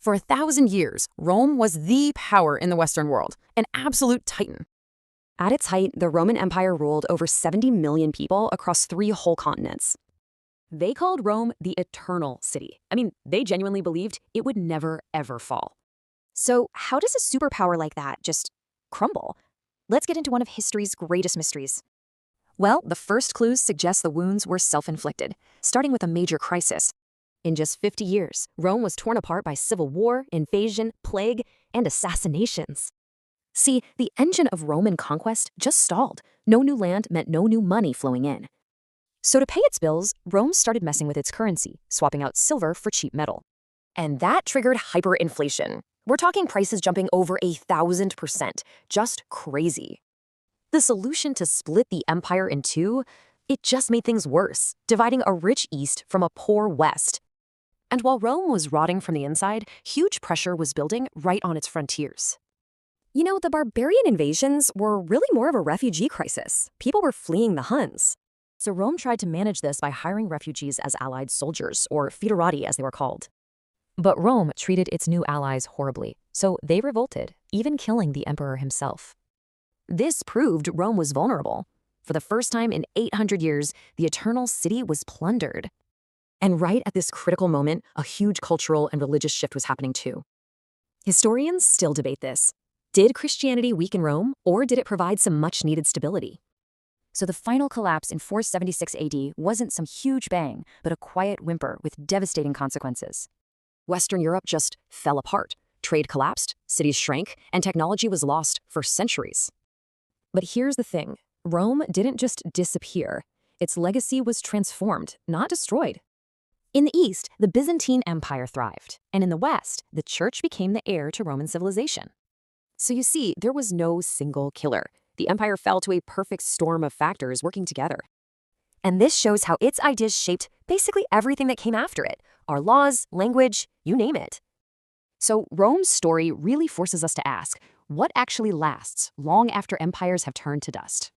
For 1,000 years, Rome was the power in the Western world, an absolute titan. At its height, the Roman Empire ruled over 70 million people across 3 whole continents. They called Rome the Eternal City. I mean, they genuinely believed it would never, ever fall. So how does a superpower like that just crumble? Let's get into one of history's greatest mysteries. Well, the first clues suggest the wounds were self-inflicted, starting with a major crisis. In just 50 years, Rome was torn apart by civil war, invasion, plague, and assassinations. See, the engine of Roman conquest just stalled. No new land meant no new money flowing in. So to pay its bills, Rome started messing with its currency, swapping out silver for cheap metal. And that triggered hyperinflation. We're talking prices jumping over 1,000%. Just crazy. The solution to split the empire in two? It just made things worse, dividing a rich East from a poor West. And while Rome was rotting from the inside, huge pressure was building right on its frontiers. You know, the barbarian invasions were really more of a refugee crisis. People were fleeing the Huns. So Rome tried to manage this by hiring refugees as allied soldiers, or foederati as they were called. But Rome treated its new allies horribly, so they revolted, even killing the emperor himself. This proved Rome was vulnerable. For the first time in 800 years, the Eternal City was plundered. And right at this critical moment, a huge cultural and religious shift was happening too. Historians still debate this. Did Christianity weaken Rome, or did it provide some much-needed stability? So the final collapse in 476 AD wasn't some huge bang, but a quiet whimper with devastating consequences. Western Europe just fell apart. Trade collapsed, cities shrank, and technology was lost for centuries. But here's the thing. Rome didn't just disappear. Its legacy was transformed, not destroyed. In the East, the Byzantine Empire thrived, and in the West, the Church became the heir to Roman civilization. So you see, there was no single killer. The empire fell to a perfect storm of factors working together. And this shows how its ideas shaped basically everything that came after it. Our laws, language, you name it. So Rome's story really forces us to ask, what actually lasts long after empires have turned to dust?